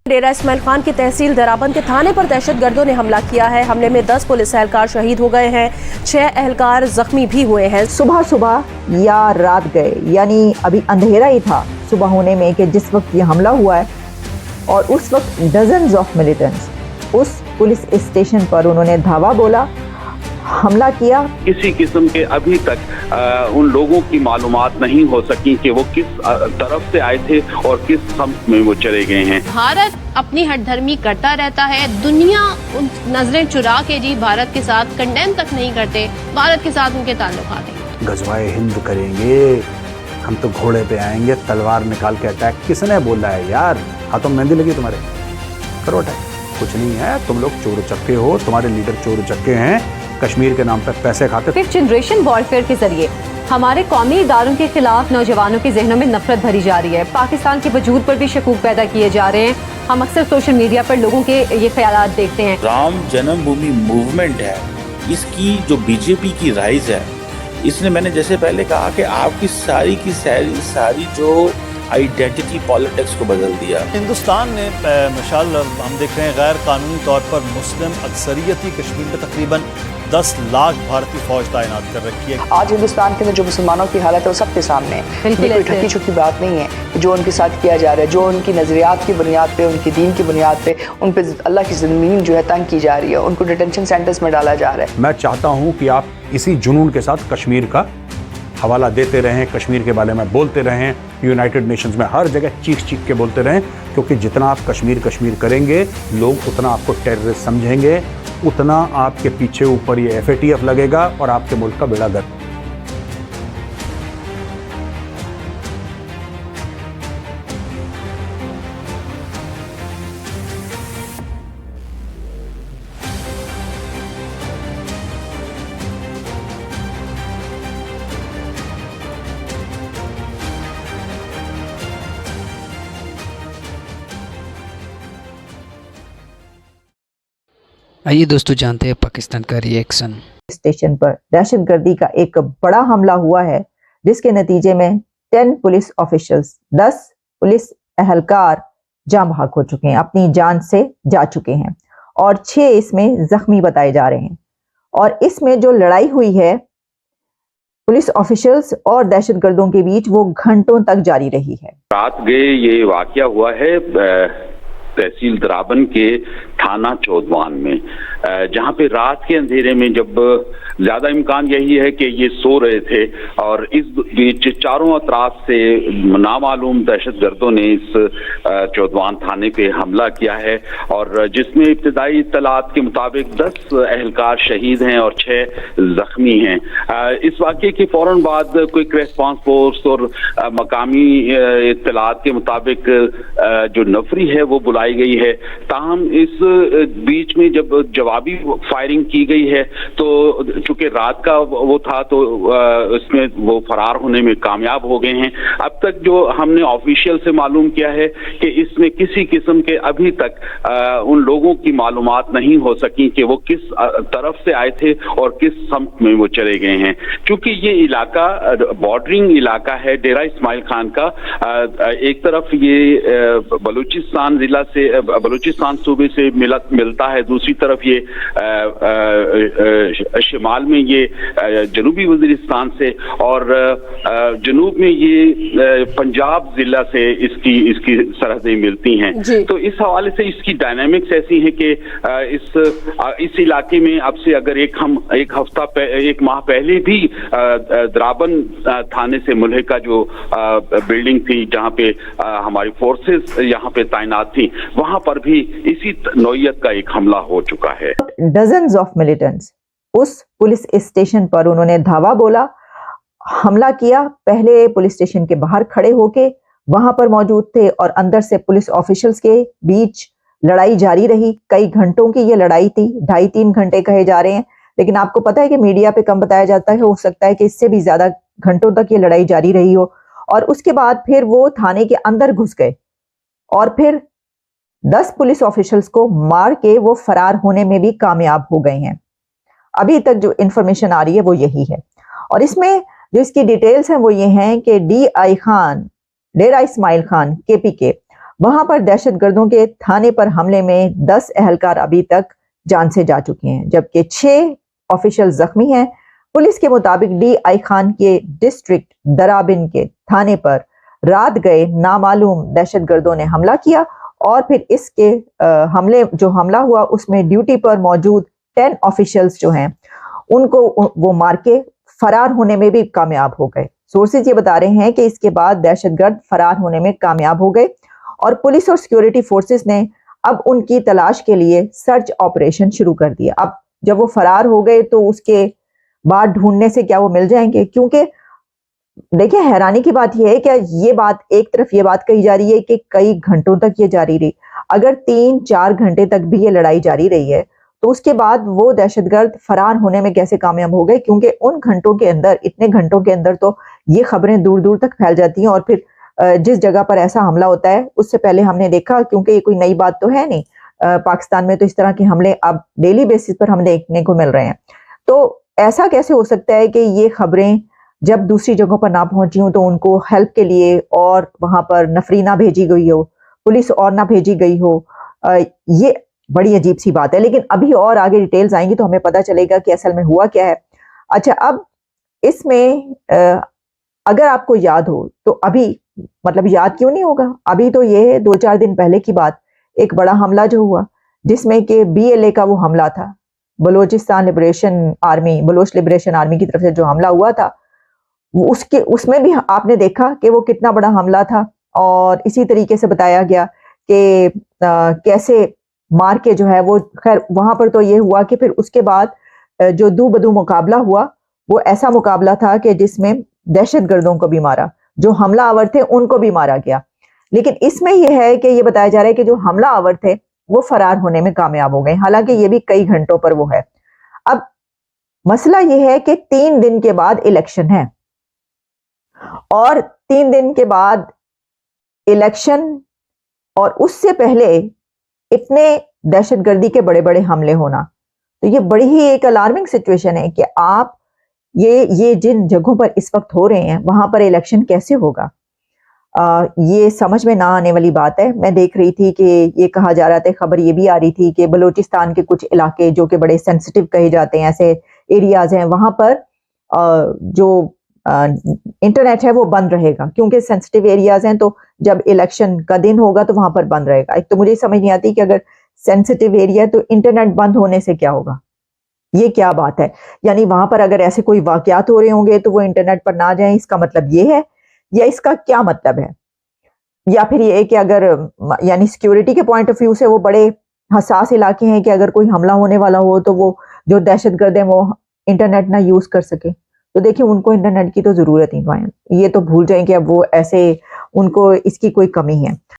डेरा इस्माइल खान की तहसील दराबंद के थाने पर दहशत गर्दों ने हमला किया है। हमले में 10 पुलिस एहलकार शहीद हो गए हैं, 6 एहलकार जख्मी भी हुए हैं। सुबह सुबह या रात गए, यानी अभी अंधेरा ही था सुबह होने में कि जिस वक्त ये हमला हुआ है, और उस वक्त डजन्स ऑफ मिलिटेंट्स उस पुलिस स्टेशन पर उन्होंने धावा बोला, हमला किया। किसी किस्म के अभी तक उन लोगों की मालूमात नहीं हो सकी कि वो किस तरफ से आए थे और किस सम्त में वो चले गए हैं। भारत अपनी हठधर्मी करता रहता है, दुनिया उन नजरें चुरा के जी भारत के साथ कंडेम तक नहीं करते, भारत के साथ उनके ताल्लुकात हैं। गजवाए हिंद करेंगे, हम तो घोड़े पे आएंगे, तलवार निकाल के अटैक। किसने बोला है यार? हाथों में मेहंदी लगी तुम्हारे, करो अटैक। कुछ नहीं है, तुम लोग चोर उचक्के हो, तुम्हारे लीडर चोर उचक्के हैं, कश्मीर के नाम पर पैसे खाते। फिफ्थ जनरेशन वॉरफेयर के जरिए हमारे कौमी इदारों के खिलाफ नौजवानों के जहनों में नफरत भरी जा रही है। पाकिस्तान के वजूद पर भी शकूक पैदा किए जा रहे हैं। हम अक्सर सोशल मीडिया पर लोगों के ये ख्यालात देखते हैं। राम जन्मभूमि मूवमेंट है, इसकी जो बीजेपी की राइज है, इसने, मैंने जैसे पहले कहा कि आपकी सारी की सारी जो आइडेंटिटी पॉलिटिक्स को बदल दिया। हिंदुस्तान ने मिसाल हम देख रहे हैं गैर कानूनी तौर पर मुस्लिम अक्सरियती कश्मीर में तकरीबन 10 लाख भारतीय फौज तैनात कर रखी है। आज हिंदुस्तान के अंदर जो मुसलमानों की हालत है वो सबके सामने है। ये कोई ठकी छुट्टी बात नहीं है जो उनके साथ किया जा रहा है, जो उनकी नजरियात की बुनियाद पे, उनकी दीन की बुनियाद पे उन पे अल्लाह की ज़मीन जो है तंग की जा रही है, उनको डिटेंशन सेंटर्स में डाला जा रहा है। मैं चाहता हूं कि आप इसी जुनून के साथ कश्मीर का हवाला देते रहें, कश्मीर के बारे में बोलते रहें, यूनाइटेड नेशंस में हर जगह चीख चीख के बोलते रहें, क्योंकि जितना आप कश्मीर कश्मीर करेंगे, लोग उतना आपको टेररिस्ट समझेंगे, उतना आपके पीछे ऊपर ये FATF लगेगा और आपके मुल्क का बेड़ा गर्क। आइए दोस्तों जानते हैं पाकिस्तान का रिएक्शन। स्टेशन पर दहशतगर्दी का एक बड़ा हमला हुआ है, जिसके नतीजे में 10 पुलिस ऑफिशियल्स, 10 पुलिस एहलकार जान बहक हो चुके हैं, अपनी जान से जा चुके हैं, और 6 इसमें जख्मी बताए जा रहे हैं। और इसमें जो लड़ाई हुई है पुलिस ऑफिशियल्स और दहशतगर्दों के बीच, वो घंटों तक जारी रही है। रात गए ये वाकया हुआ है तहसील दराबंद के थाना चौदवान में, जहां पे रात के अंधेरे में, जब ज्यादा इम्कान यही है कि ये सो रहे थे, और इस बीच चारों अतराफ से नामालूम दहशतगर्दों ने इस चौदवान थाने पे हमला किया है, और जिसमें इब्तदाई इत्तलात के मुताबिक 10 एहलकार शहीद हैं और 6 जख्मी हैं। इस वाक़े के फौरन बाद क्विक रेस्पॉन्स फोर्स और मकामी इत्तलात के मुताबिक जो नफरी है वो बुलाई गई है। ताहम इस बीच में जब जवाबी फायरिंग की गई है, तो चूंकि रात का वो था, तो इसमें वो फरार होने में कामयाब हो गए हैं। अब तक जो हमने ऑफिशियल से मालूम किया है कि इसमें किसी किस्म के अभी तक उन लोगों की मालूमात नहीं हो सकी कि वो किस तरफ से आए थे और किस सम्त में वो चले गए हैं। चूंकि ये इलाका बॉर्डरिंग इलाका है डेरा इस्माइल खान का, एक तरफ ये बलूचिस्तान जिला से, बलूचिस्तान सूबे से मिलता है, दूसरी तरफ ये शिमाल में ये जनूबी वजीरिस्तान से, और जनूब में ये पंजाब जिला से इसकी सरहदें मिलती हैं। तो इस हवाले से इसकी डायनामिक्स ऐसी है कि इस इलाके में अब से अगर एक माह पहले भी दराबंद थाने से मुल्हिका जो बिल्डिंग थी जहां पे हमारी फोर्सेस यहाँ पे तैनात थी, वहां पर भी इसी नौयत का एक हमला हो चुका है। डजन्स ऑफ मिलिटेंट्स उस पुलिस स्टेशन पर उन्होंने धावा बोला, हमला किया। पहले पुलिस स्टेशन के बाहर खड़े होके वहां पर मौजूद थे, और अंदर से पुलिस ऑफिशियल्स के बीच लड़ाई जारी रही। कई घंटों की ये लड़ाई थी, 2.5-3 घंटे कहे जा रहे हैं, लेकिन आपको पता है कि मीडिया पे कम बताया जाता है, हो सकता है कि इससे भी ज्यादा घंटों तक ये लड़ाई जारी रही हो। और उसके बाद फिर वो थाने के अंदर घुस गए, और फिर 10 पुलिस ऑफिशियल्स को मार के वो फरार होने में भी कामयाब हो गए हैं। अभी तक जो इंफॉर्मेशन आ रही है वो यही है, और इसमें जो इसकी डिटेल्स हैं वो ये हैं कि DI खान, डेरा इस्माइल खान KPK, वहां पर दहशत गर्दों के थाने पर हमले में 10 एहलकार अभी तक जान से जा चुके हैं, जबकि 6 ऑफिशियल जख्मी हैं। पुलिस के मुताबिक DI खान के डिस्ट्रिक्ट दराबिन के थाने पर रात गए नामालूम दहशत गर्दों ने हमला किया और फिर इसके हमला हुआ उसमें ड्यूटी पर मौजूद 10 ऑफिशियल्स जो हैं उनको वो मार के फरार होने में भी कामयाब हो गए। सोर्सेज ये बता रहे हैं कि इसके बाद दहशतगर्द फरार होने में कामयाब हो गए और पुलिस और सिक्योरिटी फोर्सेस ने अब उनकी तलाश के लिए सर्च ऑपरेशन शुरू कर दिया। अब जब वो फरार हो गए तो उसके बाद ढूंढने से क्या वो मिल जाएंगे? क्योंकि देखिए हैरानी की बात यह है कि ये बात एक तरफ ये बात कही जा रही है कि कई घंटों तक ये जारी रही, अगर 3-4 घंटे तक भी ये लड़ाई जारी रही है तो उसके बाद वो दहशतगर्द फरार होने में कैसे कामयाब हो गए? क्योंकि उन घंटों के अंदर, इतने घंटों के अंदर तो ये खबरें दूर दूर तक फैल जाती हैं और फिर जिस जगह पर ऐसा हमला होता है उससे पहले हमने देखा, क्योंकि ये कोई नई बात तो है नहीं, पाकिस्तान में तो इस तरह के हमले अब डेली बेसिस पर हमें देखने को मिल रहे हैं। तो ऐसा कैसे हो सकता है कि ये खबरें जब दूसरी जगहों पर ना पहुंची हो तो उनको हेल्प के लिए और वहां पर नफरी ना भेजी गई हो, पुलिस और ना भेजी गई हो? ये बड़ी अजीब सी बात है। लेकिन अभी और आगे डिटेल्स आएंगी तो हमें पता चलेगा कि असल में हुआ क्या है। अच्छा, अब इसमें अगर आपको याद हो तो अभी, मतलब याद क्यों नहीं होगा, अभी तो ये 2-4 दिन पहले की बात, एक बड़ा हमला जो हुआ जिसमें कि BLA का वो हमला था, बलोच लिबरेशन आर्मी की तरफ से जो हमला हुआ था, उसमें भी आपने देखा कि वो कितना बड़ा हमला था और इसी तरीके से बताया गया कि कैसे मार के जो है वो, खैर वहां पर तो ये हुआ कि फिर उसके बाद जो दू बदू मुकाबला हुआ वो ऐसा मुकाबला था कि जिसमें दहशतगर्दों को भी मारा, जो हमला आवर थे उनको भी मारा गया। लेकिन इसमें यह है कि ये बताया जा रहा है कि जो हमला आवर थे वो फरार होने में कामयाब हो गए, हालांकि ये भी कई घंटों पर वो है। अब मसला ये है कि 3 दिन के बाद इलेक्शन है और 3 दिन के बाद इलेक्शन और उससे पहले इतने दहशतगर्दी के बड़े बड़े हमले होना, तो ये बड़ी ही एक अलार्मिंग सिचुएशन है कि आप ये जिन जगहों पर इस वक्त हो रहे हैं वहां पर इलेक्शन कैसे होगा? ये समझ में ना आने वाली बात है। मैं देख रही थी कि ये कहा जा रहा था, खबर ये भी आ रही थी कि बलूचिस्तान के कुछ इलाके जो कि बड़े सेंसिटिव कहे जाते हैं, ऐसे एरियाज हैं, वहां पर जो इंटरनेट है वो बंद रहेगा, क्योंकि सेंसिटिव एरियाज हैं। तो जब इलेक्शन का दिन होगा तो वहां पर बंद रहेगा। एक तो मुझे समझ नहीं आती कि अगर सेंसिटिव एरिया तो इंटरनेट बंद होने से क्या होगा, ये क्या बात है? यानी वहां पर अगर ऐसे कोई वाकयात हो रहे होंगे तो वो इंटरनेट पर ना जाएं, इसका मतलब ये है, या इसका क्या मतलब है? या फिर ये कि अगर यानी सिक्योरिटी के पॉइंट ऑफ व्यू से वो बड़े हसास इलाके हैं कि अगर कोई हमला होने वाला हो तो वो जो दहशतगर्द हैं वो इंटरनेट ना यूज कर सके, तो देखिए उनको इंटरनेट की तो जरूरत ही नहीं है, ये तो भूल जाएं कि अब वो ऐसे उनको इसकी कोई कमी है।